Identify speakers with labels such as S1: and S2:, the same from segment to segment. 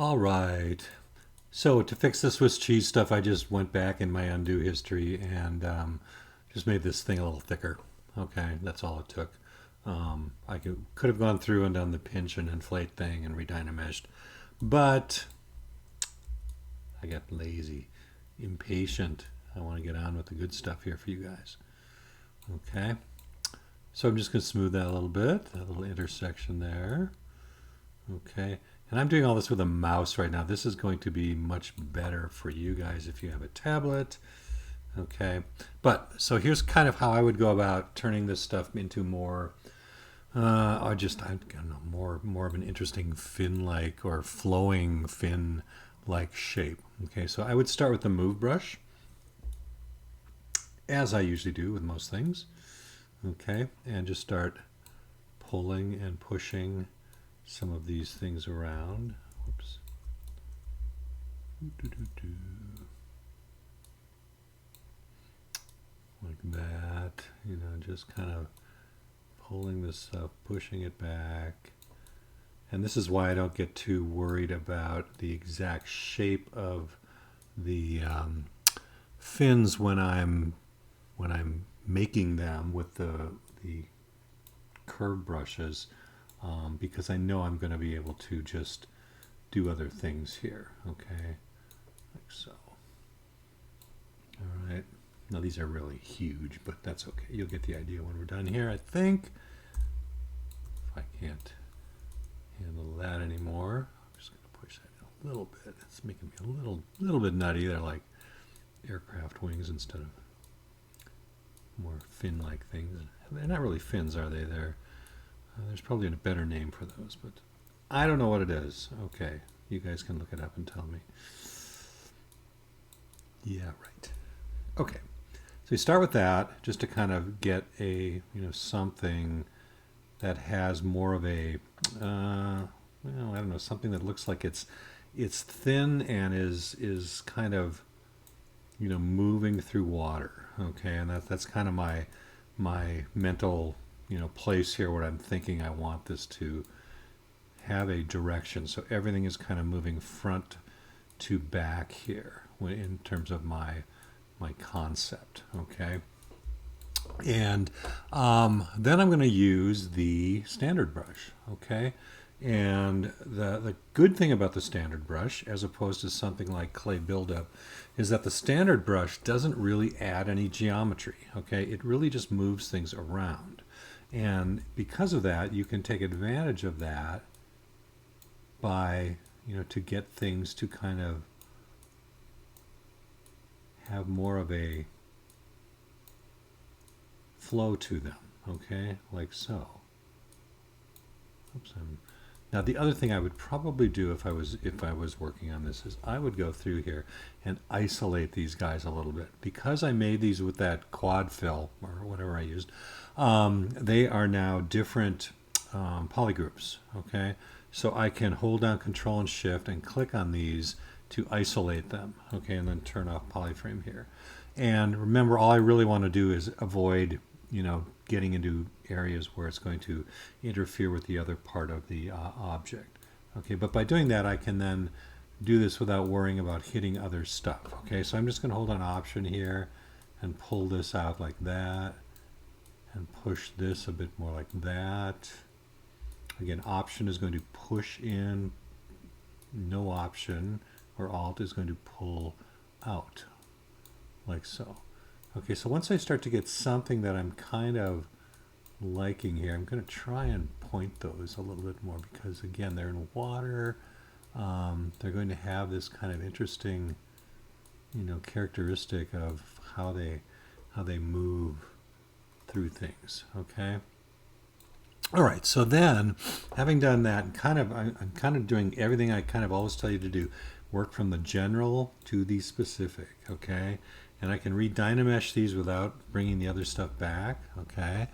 S1: All right. So to fix the Swiss cheese stuff, I just went back in my undo history and just made this thing a little thicker. Okay, that's all it took. I could have gone through and done the pinch and inflate thing and redynameshed, but I got lazy, impatient. I want to get on with the good stuff here for you guys. Okay, so I'm just going to smooth that a little bit, that little intersection there. Okay. And I'm doing all this with a mouse right now. This is going to be much better for you guys if you have a tablet. Okay. But so here's kind of how I would go about turning this stuff into more, I don't know, more of an interesting fin-like or flowing fin-like shape. Okay. So I would start with the move brush, as I usually do with most things. Okay. And just start pulling and pushing some of these things around. Whoops. Like that, just kind of pulling this stuff, pushing it back. And this is why I don't get too worried about the exact shape of the fins when I'm making them with the curved brushes, because I know I'm going to be able to just do other things here. Okay, like so. All right. Now these are really huge, but that's okay. You'll get the idea when we're done here, I think. If I can't handle that anymore, I'm just going to push that in a little bit. It's making me a little bit nutty. They're like aircraft wings instead of more fin-like things. They're not really fins, are they? There's probably a better name for those, but I don't know what it is. Okay, you guys can look it up and tell me. Yeah, right. Okay, so you start with that just to kind of get a something that has more of a I don't know, something that looks like it's thin and is kind of moving through water. Okay, and that's kind of my mental place here where I'm thinking I want this to have a direction. So everything is kind of moving front to back here in terms of my concept. Okay, and then I'm going to use the standard brush. Okay, and the good thing about the standard brush, as opposed to something like clay buildup, is that the standard brush doesn't really add any geometry. Okay, it really just moves things around. And because of that, you can take advantage of that by, to get things to kind of have more of a flow to them. Okay, like so. Oops, now the other thing I would probably do if I was working on this is I would go through here and isolate these guys a little bit. Because I made these with that quad fill or whatever I used, they are now different polygroups. Okay, so I can hold down Control and Shift and click on these to isolate them. Okay, and then turn off polyframe here. And remember, all I really want to do is avoid getting into areas where it's going to interfere with the other part of the object. Okay, but by doing that, I can then do this without worrying about hitting other stuff. Okay, so I'm just going to hold on Option here and pull this out like that and push this a bit more like that. Again, Option is going to push in, no Option or Alt is going to pull out like so. Okay, so once I start to get something that I'm kind of liking here, I'm going to try and point those a little bit more because, again, they're in water. They're going to have this kind of interesting, characteristic of how they move through things. Okay. All right. So then, having done that, I'm kind of doing everything I kind of always tell you to do. Work from the general to the specific. Okay. And I can re-Dynamesh these without bringing the other stuff back. Okay.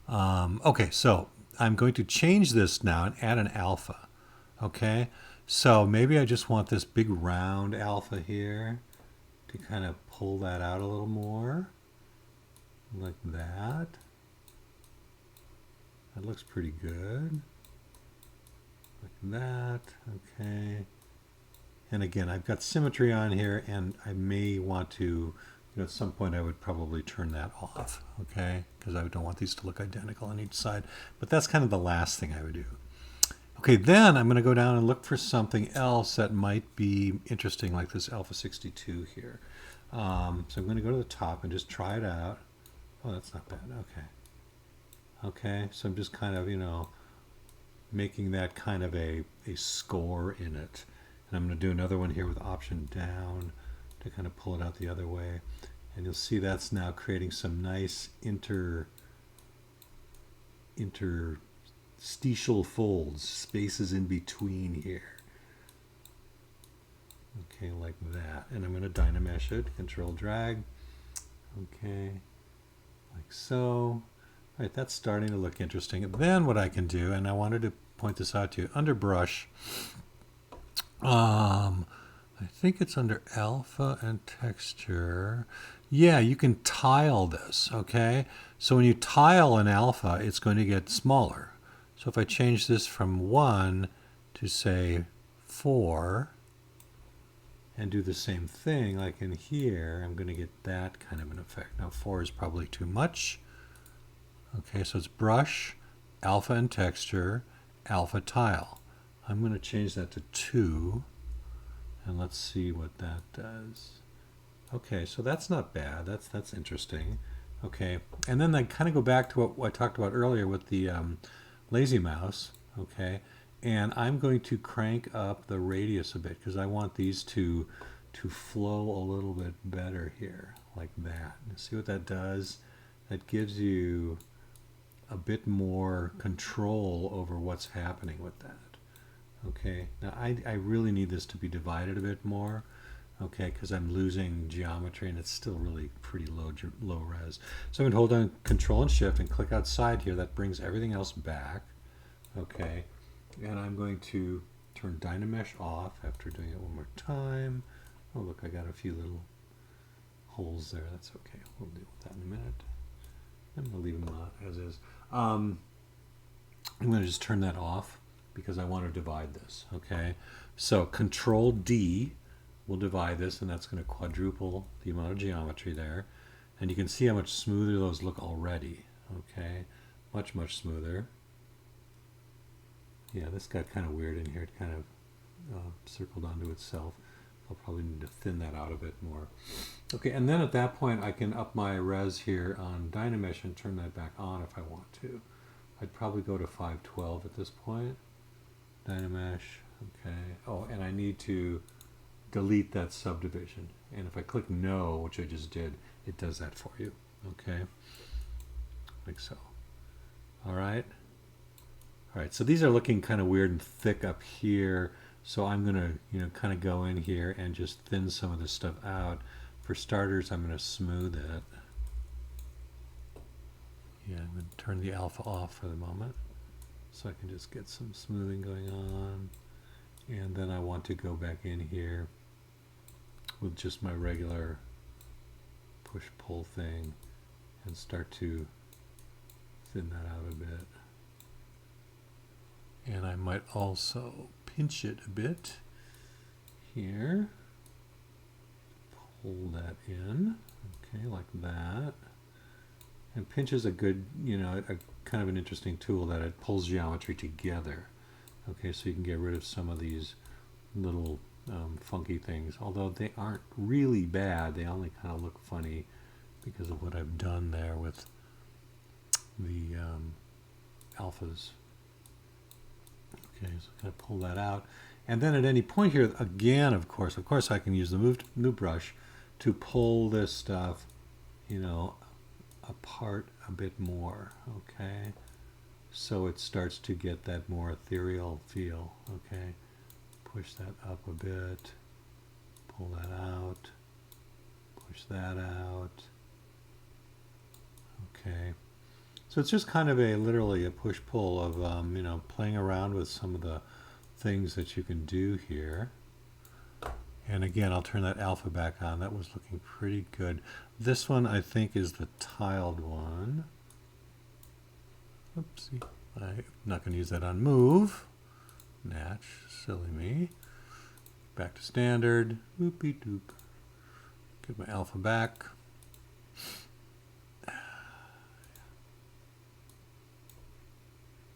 S1: Okay, so I'm going to change this now and add an alpha. Okay, so maybe I just want this big round alpha here to kind of pull that out a little more, like that. That looks pretty good. Like that. Okay. And again, I've got symmetry on here, and I may want to, at some point I would probably turn that off, okay? Because I don't want these to look identical on each side. But that's kind of the last thing I would do. Okay, then I'm going to go down and look for something else that might be interesting, like this Alpha 62 here. So I'm going to go to the top and just try it out. Oh, that's not bad. Okay. Okay, so I'm just kind of, making that kind of a score in it. And I'm going to do another one here with Option down to kind of pull it out the other way. And you'll see that's now creating some nice interstitial folds, spaces in between here. Okay, like that. And I'm going to Dynamesh it, Control drag. Okay, like so. All right, that's starting to look interesting. Then what I can do, and I wanted to point this out to you, under brush, I think it's under alpha and texture. Yeah, you can tile this, okay? So when you tile an alpha, it's going to get smaller. So if I change this from 1 to, say, 4, and do the same thing, like in here, I'm going to get that kind of an effect. Now 4 is probably too much. Okay, so it's brush, alpha and texture, alpha tile. I'm going to change that to 2, and let's see what that does. Okay, so that's not bad. That's interesting. Okay, and then I kind of go back to what I talked about earlier with the lazy mouse. Okay, and I'm going to crank up the radius a bit because I want these to flow a little bit better here, like that. And see what that does? That gives you a bit more control over what's happening with that. Okay, now I really need this to be divided a bit more, okay, because I'm losing geometry and it's still really pretty low res. So I'm going to hold down Control and Shift and click outside here. That brings everything else back, okay, and I'm going to turn Dynamesh off after doing it one more time. Oh look, I got a few little holes there. That's okay, we'll deal with that in a minute. I'm going to leave them as is. I'm going to just turn that off because I want to divide this, okay? So Control D will divide this, and that's going to quadruple the amount of geometry there. And you can see how much smoother those look already, okay? Much, much smoother. Yeah, this got kind of weird in here. It kind of circled onto itself. I'll probably need to thin that out a bit more. Okay, and then at that point I can up my res here on Dynamesh and turn that back on if I want to. I'd probably go to 512 at this point. Dynamesh, okay. Oh, and I need to delete that subdivision. And if I click no, which I just did, it does that for you, okay? Like so. All right. All right, so these are looking kind of weird and thick up here. So I'm going to, kind of go in here and just thin some of this stuff out. For starters, I'm going to smooth it. Yeah, I'm going to turn the alpha off for the moment so I can just get some smoothing going on. And then I want to go back in here with just my regular push-pull thing and start to thin that out a bit. And I might also pinch it a bit here. Pull that in, okay, like that. And pinch is a good, a kind of an interesting tool that it pulls geometry together. Okay, so you can get rid of some of these little funky things. Although they aren't really bad, they only kind of look funny because of what I've done there with the alphas. Okay, so I'm going to pull that out. And then at any point here, again, of course I can use the new brush to pull this stuff, apart a bit more, okay? So it starts to get that more ethereal feel, okay? Push that up a bit, pull that out, push that out, okay? So it's just kind of literally a push-pull of, playing around with some of the things that you can do here. And again, I'll turn that alpha back on. That was looking pretty good. This one, I think, is the tiled one. Oopsie. I'm not going to use that on move. Natch, silly me. back to standard. Whoopie doop. Get my alpha back.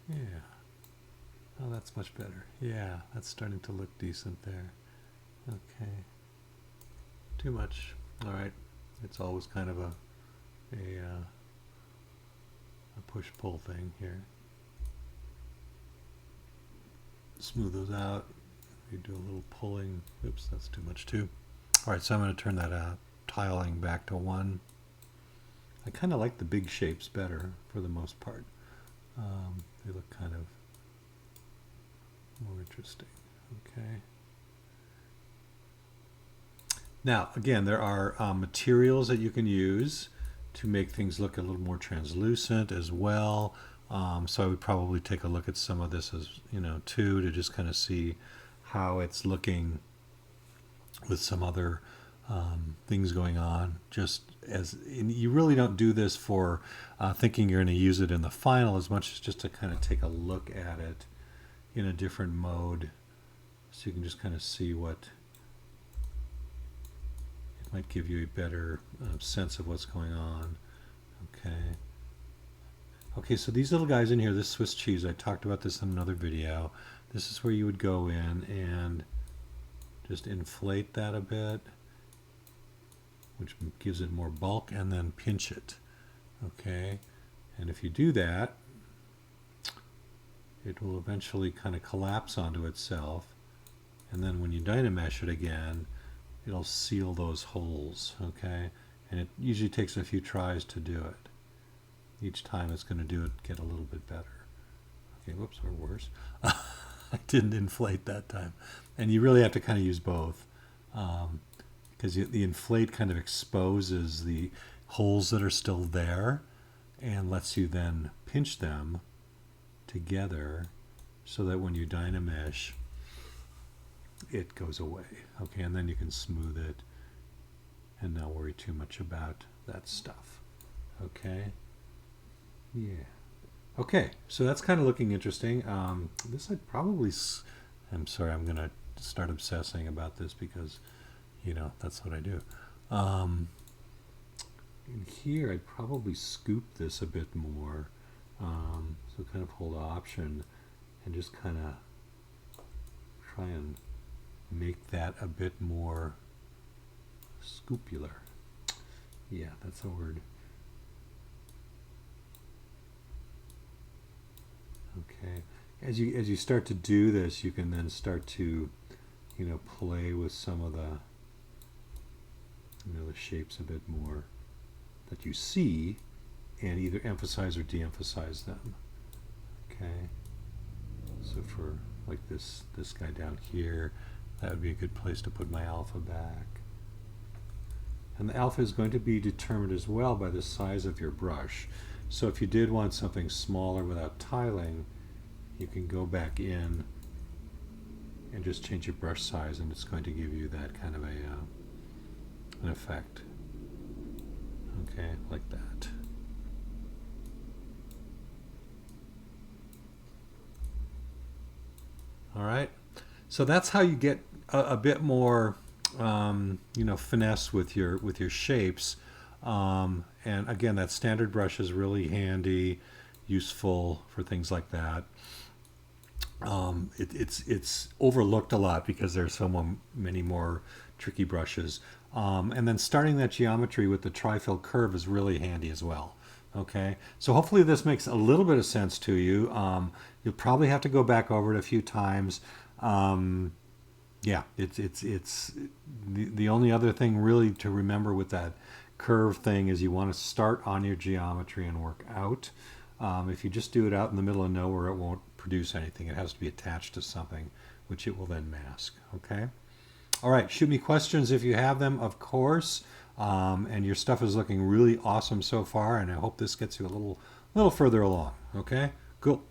S1: Yeah. Oh, that's much better. Yeah, that's starting to look decent there. Okay. Too much. All right. It's always kind of a push-pull thing here. Smooth those out. You do a little pulling. Oops, that's too much too. All right, so I'm going to turn that tiling back to 1. I kind of like the big shapes better for the most part. They look kind of more interesting. Okay. Now, again, there are materials that you can use to make things look a little more translucent as well. So I would probably take a look at some of this as, too, to just kind of see how it's looking with some other things going on. Just as you really don't do this for thinking you're going to use it in the final as much as just to kind of take a look at it in a different mode, so you can just kind of see what it might give you a better sense of what's going on. Okay. Okay, so these little guys in here, this Swiss cheese, I talked about this in another video. This is where you would go in and just inflate that a bit, which gives it more bulk, and then pinch it. Okay, and if you do that, it will eventually kind of collapse onto itself, and then when you Dynamesh it again, it'll seal those holes. Okay, and it usually takes a few tries to do it. Each time it's going to get a little bit better. Okay, whoops, or worse. I didn't inflate that time. And you really have to kind of use both, because the inflate kind of exposes the holes that are still there and lets you then pinch them together so that when you Dynamesh, it goes away. Okay, and then you can smooth it and not worry too much about that stuff. Okay. Yeah. Okay, so that's kind of looking interesting. This I'd probably, I'm sorry, I'm going to start obsessing about this because, that's what I do. In here, I'd probably scoop this a bit more. So kind of hold Option and just kind of try and make that a bit more scoopular. Yeah, that's a word. Okay, as you start to do this, you can then start to, play with some of the, the shapes a bit more that you see, and either emphasize or de-emphasize them. Okay, so for like this guy down here, that would be a good place to put my alpha back. And the alpha is going to be determined as well by the size of your brush. So if you did want something smaller without tiling, you can go back in and just change your brush size, and it's going to give you that kind of an effect. Okay, like that. All right, so that's how you get a bit more, finesse with your shapes. And again, that standard brush is really handy, useful for things like that. It's overlooked a lot because there's so many more tricky brushes. And then starting that geometry with the tri-fill curve is really handy as well. Okay, so hopefully this makes a little bit of sense to you. You'll probably have to go back over it a few times. Yeah, it's the only other thing really to remember with that curve thing is you want to start on your geometry and work out. If you just do it out in the middle of nowhere, it won't produce anything. It has to be attached to something, which it will then mask. Okay. All right. Shoot me questions if you have them, of course. And your stuff is looking really awesome so far, and I hope this gets you a little further along. Okay. Cool.